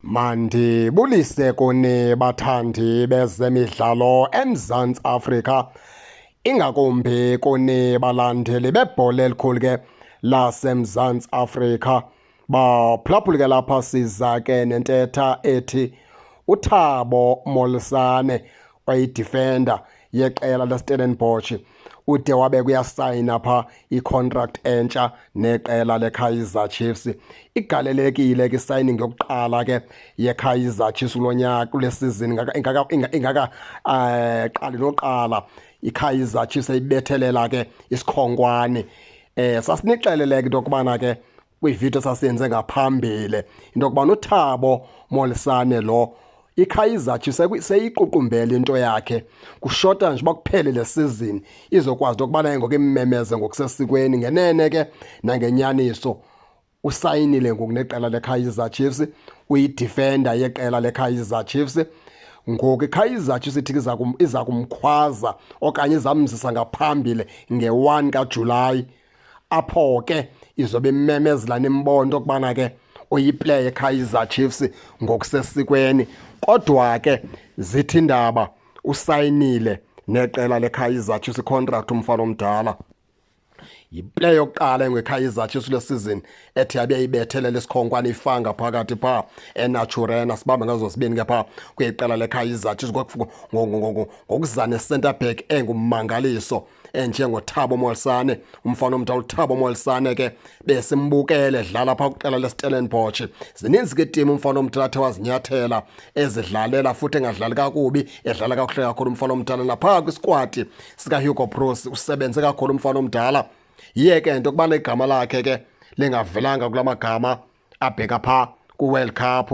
Mandibulise kuni bathandi bezemidlalo eMzantsi Afrika, ingakumbi kuni balandeli bebhola elikhulu ke laseMzantsi Afrika. Baphulaphuli ke lapha siza ke nentetha ethi uThabo Molisane oyidifenda yeqela leStellenbosch ude wabe kuyasayina pha icontract entsha neqela leKaizer Chiefs. Igalelekile ke signing yokuqala ke yeKaizer Chiefs kulonyaka kule season ingaka qali noqala iKaizer Chiefs eyibethelela ke isikhonkwane. Sasinixelele ke into kubana ke kwivideo sasenze ngaphambili into kubana uThabo Molisane lo iKaizer Chiefs seyiququmbele into yakhe kushota nje bakuphele le season izokwazi ukubana ngoku imemeze ngokusesikweni ngenene ke nangenyaniso. Usayinile ngoku neqela leKaizer Chiefs, uyidefender yeqela leKaizer Chiefs. Ngoku iKaizer Chiefs ithi iza kumkhwaza okanye izamzisa ngaphambili nge-1 kaJulayi apho ke izobe imemezela nembondo okubana ke uyiplay eKaizer Chiefs ngokusesikweni. Kodwa ke zithi indaba usayinile neqela leKaizer Chiefs contract umfana omdala. Yiplay yokuqala ngeKaizer Chiefs le season ethi yabe ibethelela isikhonkwane ifanga phakathi pha eNaturena sibambe ngazo sibini ke pha kweqela leKaizer Chiefs ngokuzana center back engummangaliso enjengoThabo Molisane. Umfana omdala uThabo Molisane ke besimbukele edlala pha kwiqela leStellenbosch. Zininzi ke team umfana omdala athe wazinyathela ezidlalela futhi engadlali kakubi, edlala kakuhle kakhulu umfana omdala napha kwisquad sika Hugo Broos usebenze kakhulu umfana omdala. Yiye ke into kubana igama lakhe ke lingavelanga kulamagama abheka pha ku-World Cup.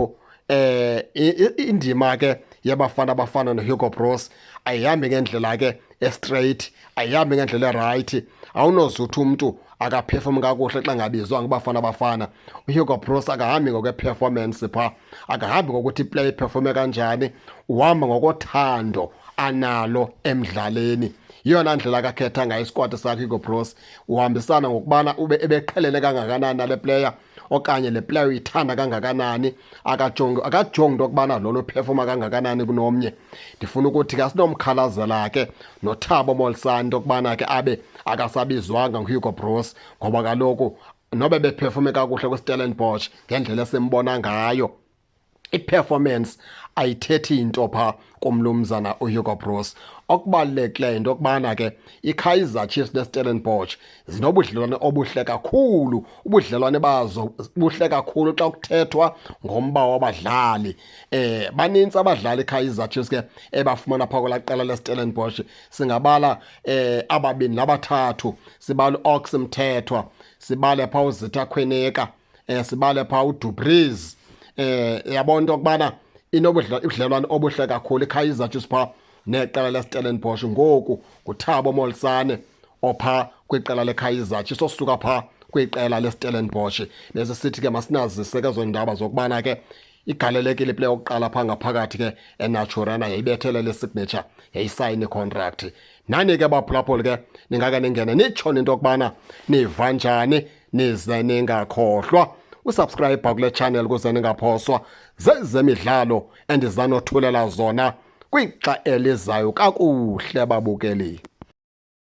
Indima ke yabafana abafana noHugo Broos ayihambi ngendlela ke straight, ayihambi ngendlela right. Awunozuthi umuntu akaperform kakuhle xa ngabizwa ngabafana abafana. uHugo Broos akahambi ngokwe-performance pha, akahambi ngokuthi play performe kanjani, uhamba ngokothando analo emdlaleni. Yiyona ndlela akakhetha ngayo isquad sakhe uHugo Broos. Uhambisana ngokubana ebeqhelele kangakanani nale player okanye le player uyithanda kangakanani, akajongi into okubana lona uperforma kangakanani kunomnye. Ndifuna ukuthi ke asinomkhalazela ke noThabo Molisane into okubana ke abe akasabizwanga nguHugo Broos, ngoba kaloku nobe beperforme kakuhle kwiStellenbosch ngendlela esembona ngayo, i-performance ayithethi into pha kumlumzana uHugo Broos. Okubalulekileyo into okubana ke iKaizer Chiefs neStellenbosch zinobudlelwane obuhle kakhulu. Ubudlelwane bazo buhle kakhulu xa kuthethwa ngomba wabadlali. Banintsi abadlali iKaizer Chiefs ke ebafumana pha kwelaqela leStellenbosch. Singabala ababini nabathathu, sibala uOx Mthethwa, sibale pha uZitha Khweneka, sibale pha uDupreez. Yabona into okubana inobudlelwane obuhle kakhulu iKaizer Chiefs pha neqela leStellenbosch. Ngoku nguThabo Molisane opha kwiqela leKaizer Chiefs osuka pha kwiqela leStellenbosch. Bese sithi ke masinazise ke zondaba zokubana ke igalelekile iplay yokuqala pha ngaphakathi ke eNaturena yayibethelela isignature yayisayina icontract. Nani ke baphulaphuli ke ningake ningene nitshone into okubana niva njani, nize ningakhohlwa usubscribe kule channel ukuze ningaphoswa zezemidlalo endizanothulela zona kwixa elizayo kakuhle babukeli.